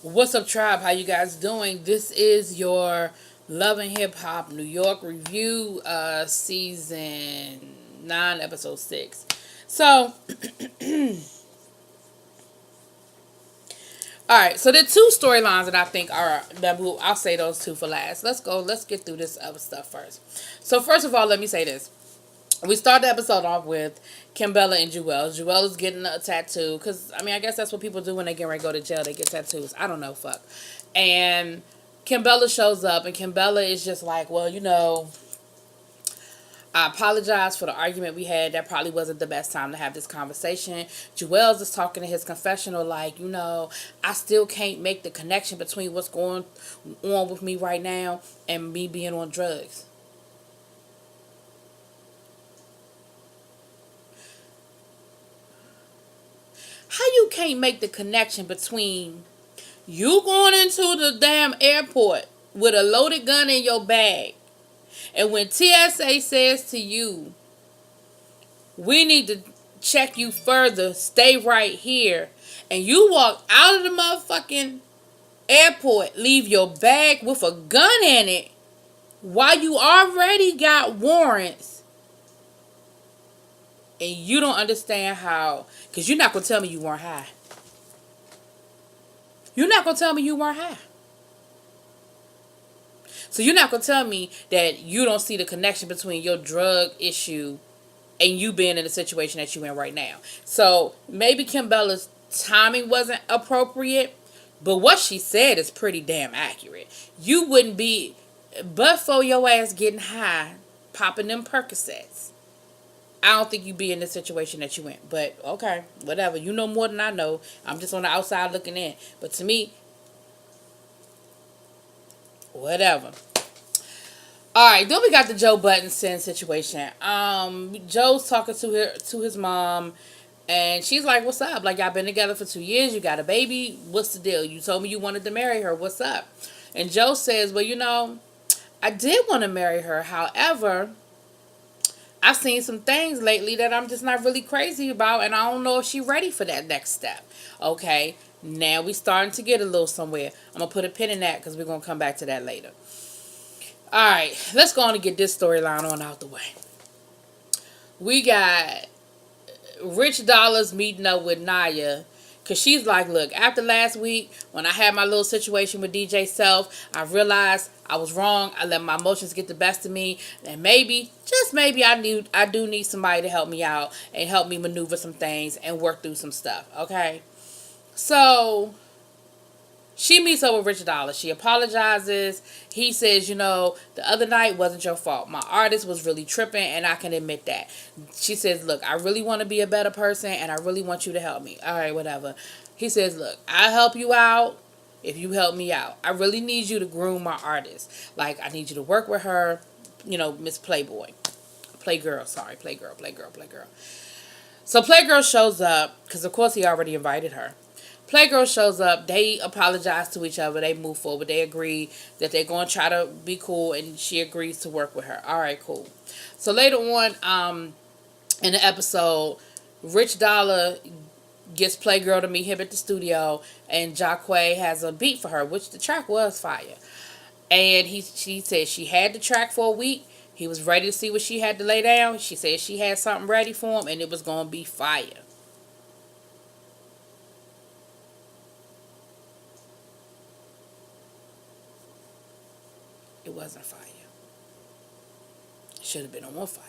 What's up, tribe? How you guys doing? This is your Love and Hip Hop New York review, season 9, episode 6. So, all right. So there are two storylines that I think are that I'll say those two for last. Let's go. Let's get through this other stuff first. So first of all, let me say this. We start the episode off with Kimbella and Jewel. Jewel is getting a tattoo because I guess that's what people do when they get ready to go to jail. They get tattoos. I don't know, fuck. And Kimbella shows up, and Kimbella is just like, well, I apologize for the argument we had. That probably wasn't the best time to have this conversation. Jewel's just talking to his confessional like, I still can't make the connection between what's going on with me right now and me being on drugs. How you can't make the connection between you going into the damn airport with a loaded gun in your bag, and when TSA says to you, we need to check you further, stay right here, and you walk out of the motherfucking airport, leave your bag with a gun in it, while you already got warrants, and you don't understand how, because you're not going to tell me you weren't high. You're not going to tell me you weren't high. So you're not going to tell me that you don't see the connection between your drug issue and you being in the situation that you're in right now. So maybe Kimbella's timing wasn't appropriate, but what she said is pretty damn accurate. You wouldn't be, but for your ass getting high, popping them Percocets, I don't think you'd be in the situation that you in. But okay, whatever. You know more than I know. I'm just on the outside looking in. But to me, whatever. All right, then we got the Joe Budden sin situation. Joe's talking to his mom, and she's like, "What's up? Like, y'all been together for 2 years. You got a baby. What's the deal? You told me you wanted to marry her. What's up?" And Joe says, "Well, I did want to marry her. However, I've seen some things lately that I'm just not really crazy about, and I don't know if she's ready for that next step." Okay, now we starting to get a little somewhere. I'm gonna put a pin in that because we're gonna come back to that later. All right, let's go on and get this storyline on out the way. We got Rich Dollars meeting up with Naya because she's like, look, after last week when I had my little situation with DJ Self, I realized I was wrong. I let my emotions get the best of me, and maybe, just maybe, I do need somebody to help me out and help me maneuver some things and work through some stuff. Okay, so she meets up with Rich Dollar. She apologizes. He says, the other night wasn't your fault. My artist was really tripping, and I can admit that. She says, look, I really want to be a better person, and I really want you to help me. All right, whatever. He says, look, I'll help you out if you help me out. I really need you to groom my artist. Like, I need you to work with her, Miss Playgirl. So Playgirl shows up, because of course he already invited her. Playgirl shows up. They apologize to each other. They move forward. They agree that they're going to try to be cool, and she agrees to work with her. All right, cool. So later on in the episode, Rich Dollar gets Playgirl to meet him at the studio, and Jacquay has a beat for her, which the track was fire. And she said she had the track for a week. He was ready to see what she had to lay down. She said she had something ready for him, and it was going to be fire. It wasn't fire. It should have been on fire.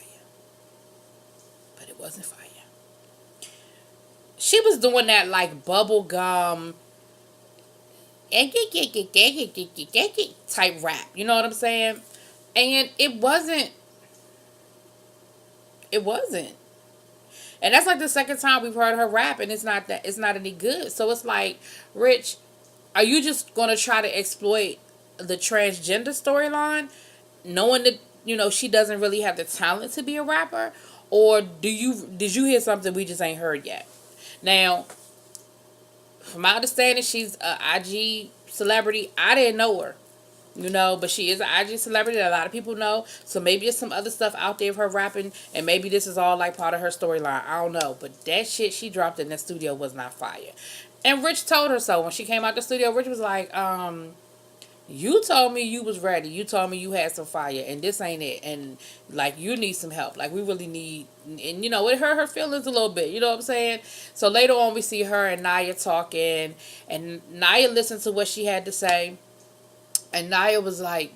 But it wasn't fire. She was doing that like bubble gum type rap. You know what I'm saying? And it wasn't. It wasn't. And that's like the second time we've heard her rap, and it's not any good. So it's like, Rich, are you just gonna try to exploit the transgender storyline, knowing that she doesn't really have the talent to be a rapper, or did you hear something we just ain't heard yet? Now, from my understanding, she's a IG celebrity. I didn't know her, but she is an IG celebrity that a lot of people know. So maybe there's some other stuff out there of her rapping, and maybe this is all like part of her storyline. I don't know, but that shit she dropped in the studio was not fire. And Rich told her so when she came out the studio. Rich was like, you told me you was ready. You told me you had some fire, and this ain't it. And like, you need some help. Like, we really need. And it hurt her feelings a little bit. You know what I'm saying? So later on, we see her and Naya talking, and Naya listened to what she had to say, and Naya was like,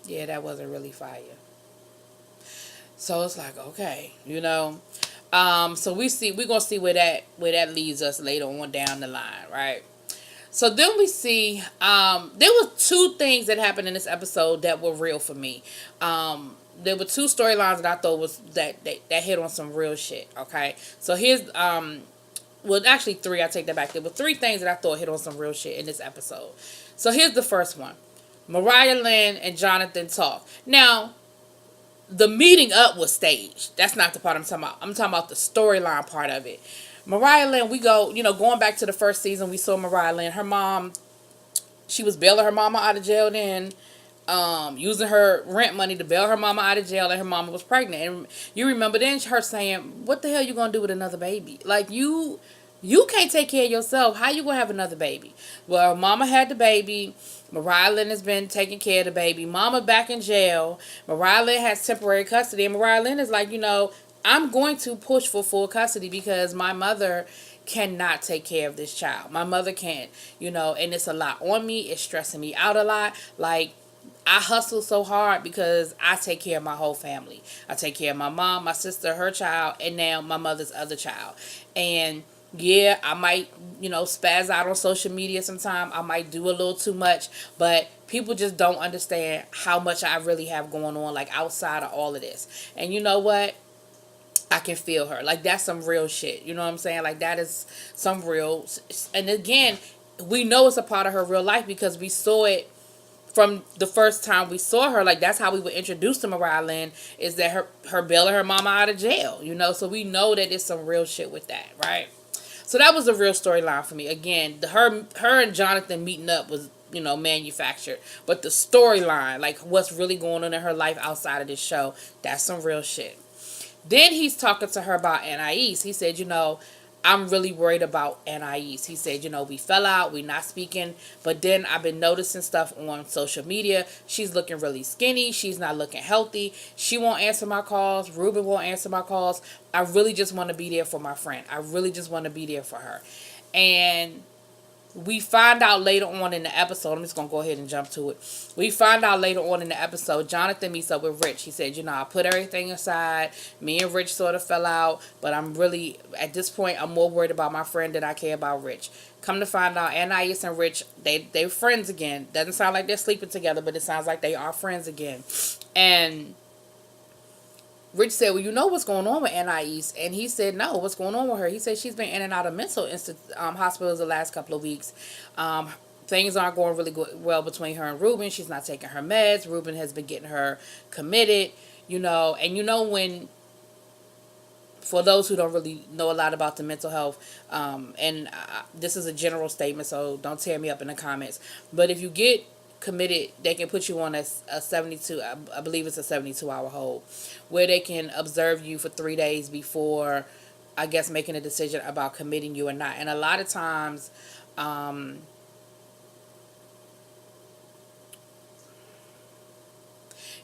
yeah, that wasn't really fire. So it's like, okay, So we're gonna see where that leads us later on down the line, right? So then we see there were two things that happened in this episode that were real for me. There were two storylines that I thought was that hit on some real shit. Okay, so here's well, actually three. I take that back. There were three things that I thought hit on some real shit in this episode. So here's the first one: Mariah Lynn and Jonathan talk. Now, the meeting up was staged. That's not the part I'm talking about. I'm talking about the storyline part of it. Mariah Lynn, we go, going back to the first season, we saw Mariah Lynn. Her mom, she was bailing her mama out of jail then, using her rent money to bail her mama out of jail, and her mama was pregnant. And you remember then her saying, what the hell you gonna do with another baby? Like, you can't take care of yourself. How you gonna have another baby? Well, mama had the baby. Mariah Lynn has been taking care of the baby. Mama back in jail. Mariah Lynn has temporary custody. And Mariah Lynn is like, I'm going to push for full custody because my mother cannot take care of this child. My mother can't, and it's a lot on me. It's stressing me out a lot. Like, I hustle so hard because I take care of my whole family. I take care of my mom, my sister, her child, and now my mother's other child. And yeah, I might, spaz out on social media sometime. I might do a little too much, but people just don't understand how much I really have going on, like, outside of all of this. And you know what? I can feel her. Like, that's some real shit. You know what I'm saying? Like, that is some real. And again, we know it's a part of her real life because we saw it from the first time we saw her. Like, that's how we were introduced to Mariah Lynn, is that her bailing her mama out of jail. So we know that it's some real shit with that, right? So that was a real storyline for me. Again, her and Jonathan meeting up was, manufactured. But the storyline, like what's really going on in her life outside of this show, that's some real shit. Then he's talking to her about Anais. He said, I'm really worried about Anais. He said, we fell out, we not speaking, but then I've been noticing stuff on social media. She's looking really skinny. She's not looking healthy. She won't answer my calls. Ruben won't answer my calls. I really just want to be there for my friend. I really just want to be there for her. And we find out later on in the episode, I'm just going to go ahead and jump to it. We find out later on in the episode, Jonathan meets up with Rich. He said, I put everything aside. Me and Rich sort of fell out, but I'm really, at this point, I'm more worried about my friend than I care about Rich. Come to find out, Anais and Rich, they're friends again. Doesn't sound like they're sleeping together, but it sounds like they are friends again. And Rich said, well, you know what's going on with Anais? And he said, no, what's going on with her? He said she's been in and out of mental hospitals the last couple of weeks. Things aren't going really well between her and Ruben. She's not taking her meds. Ruben has been getting her committed, and when, for those who don't really know a lot about the mental health, and this is a general statement, so don't tear me up in the comments, but if you get committed, they can put you on a 72, I believe it's a 72-hour hold, where they can observe you for 3 days before, I guess, making a decision about committing you or not. And a lot of times,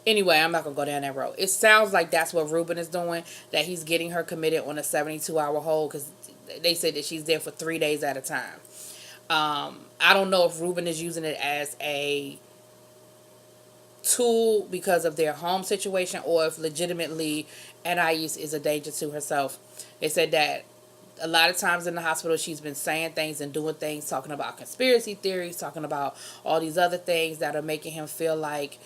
anyway, I'm not going to go down that road. It sounds like that's what Ruben is doing, that he's getting her committed on a 72-hour hold, because they said that she's there for 3 days at a time. I don't know if Ruben is using it as a tool because of their home situation, or if legitimately Anais is a danger to herself. They said that a lot of times in the hospital she's been saying things and doing things, talking about conspiracy theories, talking about all these other things that are making him feel like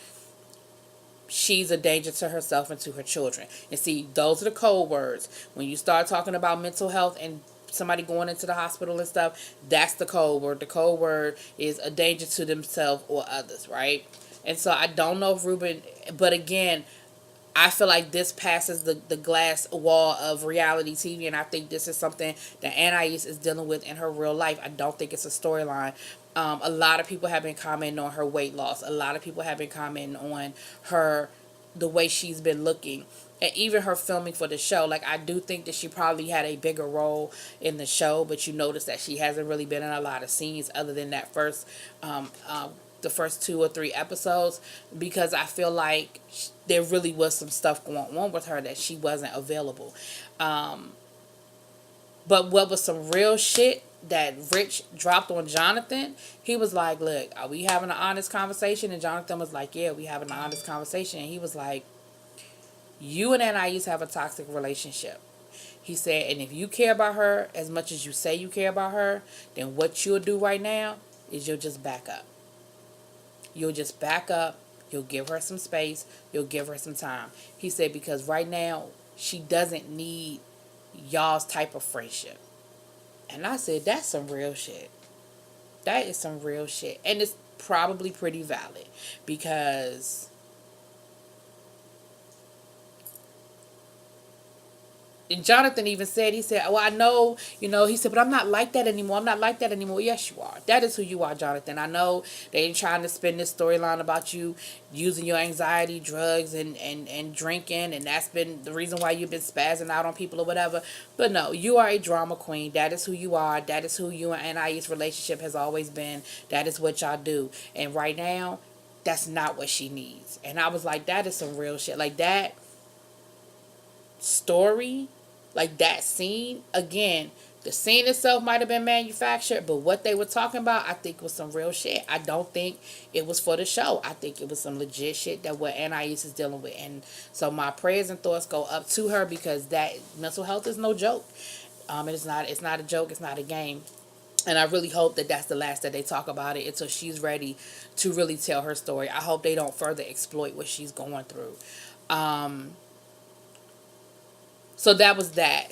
she's a danger to herself and to her children. And see, those are the code words. When you start talking about mental health and somebody going into the hospital and stuff, that's the code word. The code word is a danger to themselves or others, right? And so I don't know if Ruben, but again, I feel like this passes the glass wall of reality TV, and I think this is something that Anais is dealing with in her real life. I don't think it's a storyline. A lot of people have been commenting on her weight loss. A lot of people have been commenting on the way she's been looking. and even her filming for the show. Like, I do think that she probably had a bigger role in the show, but you notice that she hasn't really been in a lot of scenes other than that first, the first 2 or 3 episodes, because I feel like there really was some stuff going on with her that she wasn't available. But what was some real shit that Rich dropped on Jonathan, he was like, look, are we having an honest conversation? And Jonathan was like, yeah, we having an honest conversation. And he was like, you and Anais have a toxic relationship. He said, and if you care about her as much as you say you care about her, then what you'll do right now is you'll just back up. You'll just back up. You'll give her some space. You'll give her some time. He said, because right now, she doesn't need y'all's type of friendship. And I said, that's some real shit. That is some real shit. And it's probably pretty valid, because and Jonathan even said, he said, well, I know, he said, but I'm not like that anymore. I'm not like that anymore. Yes, you are. That is who you are, Jonathan. I know they ain't trying to spin this storyline about you using your anxiety, drugs, and drinking, and that's been the reason why you've been spazzing out on people or whatever. But no, you are a drama queen. That is who you are. That is who you and Anais' relationship has always been. That is what y'all do. And right now, that's not what she needs. And I was like, that is some real shit. Like, that story, like that scene, again, the scene itself might have been manufactured, but what they were talking about, I think, was some real shit. I don't think it was for the show. I think it was some legit shit that what Anais is dealing with. And so my prayers and thoughts go up to her, because that mental health is no joke. It's not a joke. It's not a game. And I really hope that that's the last that they talk about it until she's ready to really tell her story. I hope they don't further exploit what she's going through. So that was that.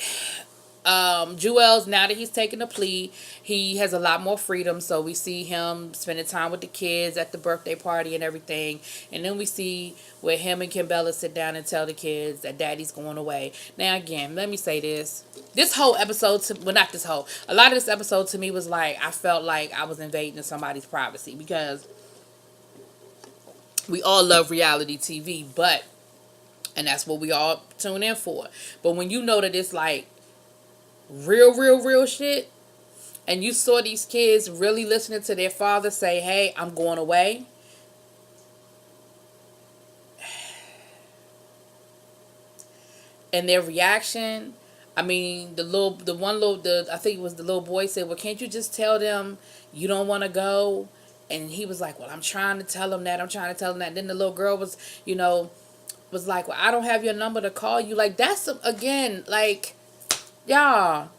Jewel's, now that he's taken a plea, he has a lot more freedom. So we see him spending time with the kids at the birthday party and everything. And then we see where him and Kimbella sit down and tell the kids that daddy's going away. Now, again, let me say this. This whole episode, not this whole, a lot of this episode to me was like, I felt like I was invading somebody's privacy, because we all love reality TV, and that's what we all tune in for. But when you know that it's like real shit, and you saw these kids really listening to their father say, hey, I'm going away, and their reaction, I mean, I think it was the little boy said, well, can't you just tell them you don't want to go? And he was like, well, I'm trying to tell them that. And then the little girl was, was like, well, I don't have your number to call you. Like, that's, again, like, y'all,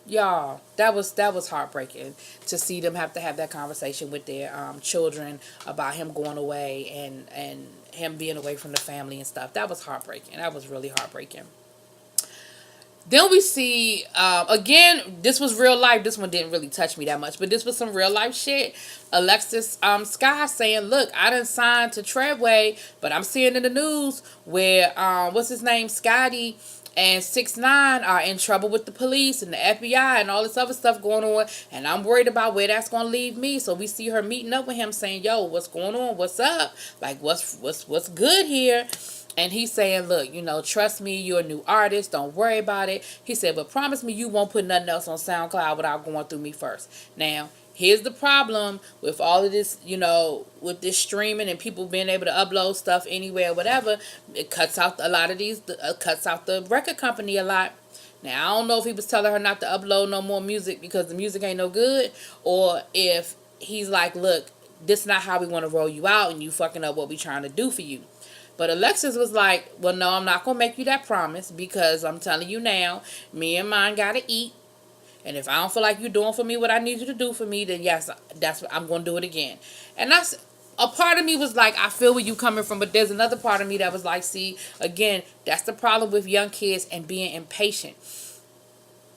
that was heartbreaking to see them have to have that conversation with their children about him going away and him being away from the family and stuff. That was heartbreaking. That was really heartbreaking. Then we see, again, this was real life. This one didn't really touch me that much, but this was some real life shit. Alexis Sky saying, look, I done signed to Treadway, but I'm seeing in the news where, what's his name, Scotty and 6ix9ine are in trouble with the police and the FBI and all this other stuff going on, and I'm worried about where that's going to leave me. So we see her meeting up with him saying, yo, what's going on? What's up? Like, what's good here? And he's saying, look, trust me, you're a new artist. Don't worry about it. He said, but promise me you won't put nothing else on SoundCloud without going through me first. Now, here's the problem with all of this, with this streaming and people being able to upload stuff anywhere, or whatever. It cuts out a lot of these, cuts out the record company a lot. Now, I don't know if he was telling her not to upload no more music because the music ain't no good, or if he's like, look, this is not how we want to roll you out and you fucking up what we trying to do for you. But Alexis was like, well, no, I'm not going to make you that promise, because I'm telling you now, me and mine got to eat. And if I don't feel like you're doing for me what I need you to do for me, then yes, that's what I'm going to do it again. And that's, a part of me was like, I feel where you coming from. But there's another part of me that was like, see, again, that's the problem with young kids and being impatient.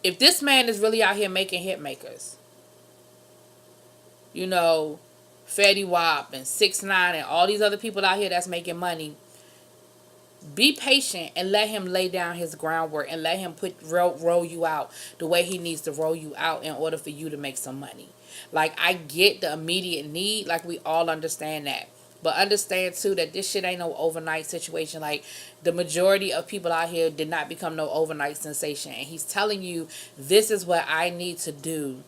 If this man is really out here making hit makers, Fetty Wap and 6ix9ine and all these other people out here that's making money, be patient and let him lay down his groundwork and let him roll you out the way he needs to roll you out in order for you to make some money. Like, I get the immediate need. Like, we all understand that. But understand too that this shit ain't no overnight situation. Like, the majority of people out here did not become no overnight sensation. And he's telling you, this is what I need to do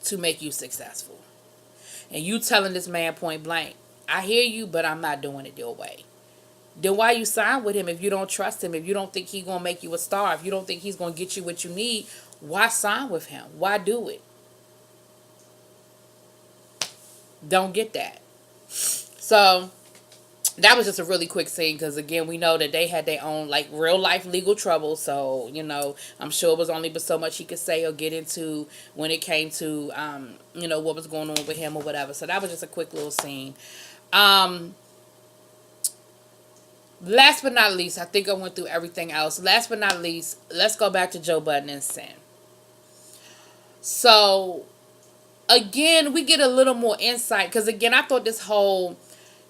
to make you successful. And you telling this man point blank, I hear you, but I'm not doing it your way. Then why you sign with him if you don't trust him? If you don't think he's gonna make you a star? If you don't think he's gonna get you what you need, why sign with him? Why do it? Don't get that. So that was just a really quick scene, because again, we know that they had their own like real life legal trouble. So I'm sure it was only but so much he could say or get into when it came to what was going on with him or whatever. So that was just a quick little scene. Last but not least, I think I went through everything else. Last but not least, let's go back to Joe Budden and Sin. So again, we get a little more insight, because again, I thought this whole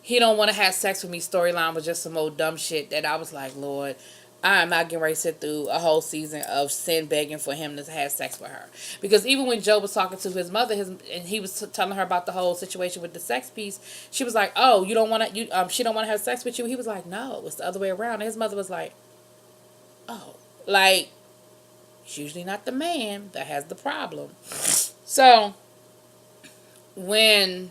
he don't want to have sex with me storyline was just some old dumb shit that I was like, Lord, I am not getting ready to sit through a whole season of Sin begging for him to have sex with her. Because even when Joe was talking to his mother, and he was telling her about the whole situation with the sex piece, she was like, "Oh, you don't want to, she don't want to have sex with you." He was like, "No, it's the other way around." And his mother was like, "Oh, like it's usually not the man that has the problem." So when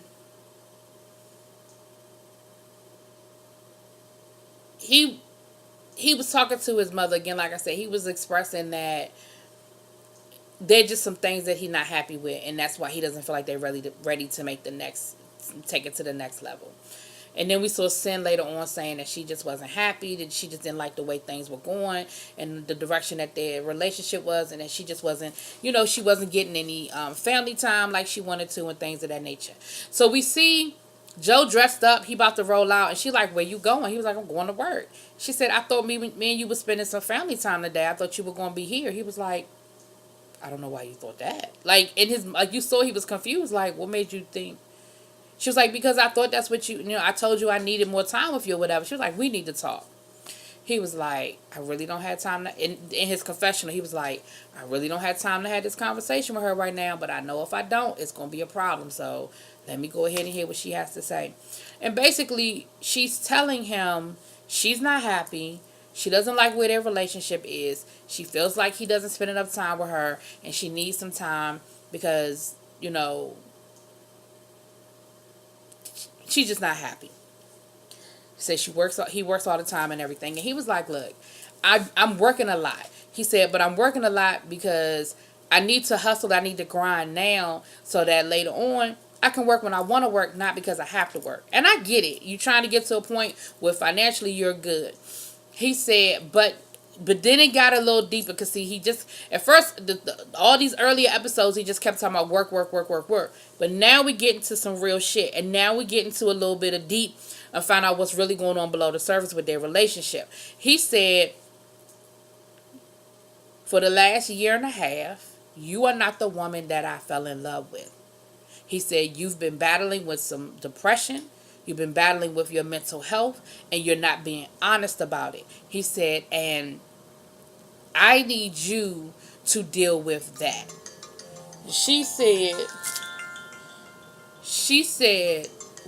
he was talking to his mother again, like I said, he was expressing that they're just some things that he's not happy with, and that's why he doesn't feel like they're ready to take it to the next level. And then we saw Sin later on saying that she just wasn't happy, that she just didn't like the way things were going and the direction that their relationship was, and that she just wasn't, she wasn't getting any family time like she wanted to and things of that nature. So we see Joe dressed up, he about to roll out, and she like, "Where you going?" He was like, "I'm going to work." She said, "I thought me and you were spending some family time today. I thought you were going to be here." He was like, "I don't know why you thought that." Like, you saw he was confused, like, "What made you think?" She was like, "Because I thought that's what I told you I needed more time with you or whatever." She was like, "We need to talk." He was like, "I really don't have time to," in his confessional, he was like, "I really don't have time to have this conversation with her right now, but I know if I don't, it's going to be a problem. So let me go ahead and hear what she has to say." And basically, she's telling him she's not happy. She doesn't like where their relationship is. She feels like he doesn't spend enough time with her, and she needs some time because, she's just not happy. Said he works all the time and everything. And he was like, "Look, I'm working a lot." He said, "But I'm working a lot because I need to hustle. I need to grind now so that later on I can work when I want to work, not because I have to work." And I get it. You're trying to get to a point where financially you're good. He said, but then it got a little deeper, because see, he just, at first, all these earlier episodes, he just kept talking about work, work, work, work, work. But now we get into some real shit. And now we get into a little bit of deep and find out what's really going on below the surface with their relationship. He said, "For the last year and a half, you are not the woman that I fell in love with." He said, "You've been battling with some depression. You've been battling with your mental health, and you're not being honest about it." He said, "And I need you to deal with that." She said,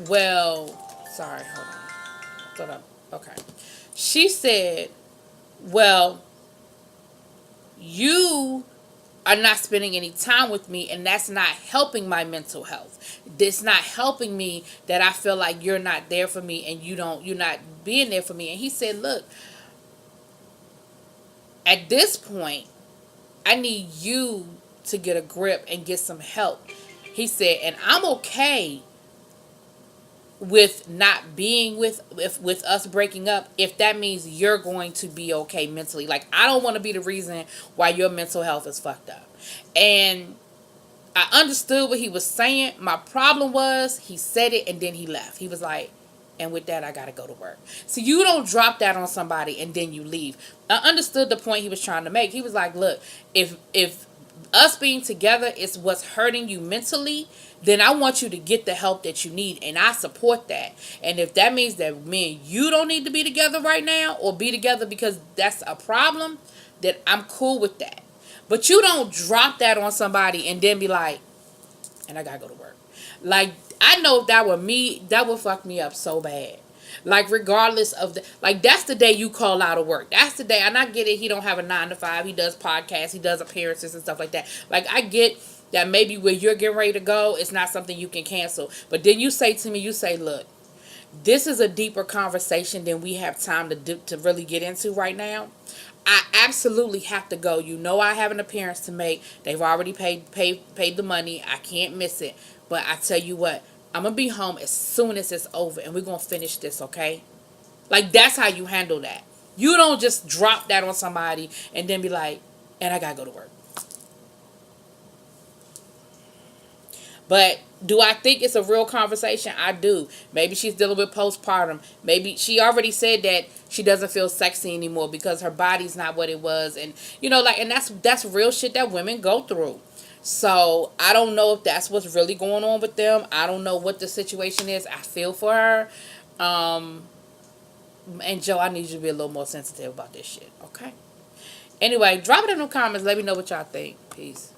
"Well," sorry, hold on. Okay. She said, "Well, you are not spending any time with me, and that's not helping my mental health. It's not helping me that I feel like you're not there for me, and you're not being there for me." And he said, "Look, at this point, I need you to get a grip and get some help." He said, "And I'm okay with not being with us breaking up if that means you're going to be okay mentally. Like, I don't want to be the reason why your mental health is fucked up." And I understood what he was saying. My problem was he said it and then he left. He was like, "And with that, I gotta go to work." So you don't drop that on somebody and then you leave. I understood the point he was trying to make. He was like, "Look, if us being together is what's hurting you mentally, then I want you to get the help that you need, and I support that. And if that means that me and you don't need to be together right now, or be together because that's a problem, then I'm cool with that. But you don't drop that on somebody and then be like, and I gotta go to work. Like, I know if that were me, that would fuck me up so bad. Like, regardless of the, like, that's the day you call out of work. That's the day. And I get it. He don't have a 9 to 5. He does podcasts. He does appearances and stuff like that. Like, I get that maybe where you're getting ready to go, it's not something you can cancel. But then you say to me, you say, look, this is a deeper conversation than we have time to really get into right now. I absolutely have to go. You know, I have an appearance to make. They've already paid the money. I can't miss it. But I tell you what, I'm gonna be home as soon as it's over, and we're gonna finish this, okay? Like, that's how you handle that. You don't just drop that on somebody and then be like, and I gotta go to work. But do I think it's a real conversation? I do. Maybe she's dealing with postpartum. Maybe she already said that she doesn't feel sexy anymore because her body's not what it was. And, you know, like, and that's real shit that women go through. So I don't know if that's what's really going on with them. I don't know what the situation is. I feel for her. And Joe, I need you to be a little more sensitive about this shit. Okay? Anyway, drop it in the comments. Let me know what y'all think. Peace.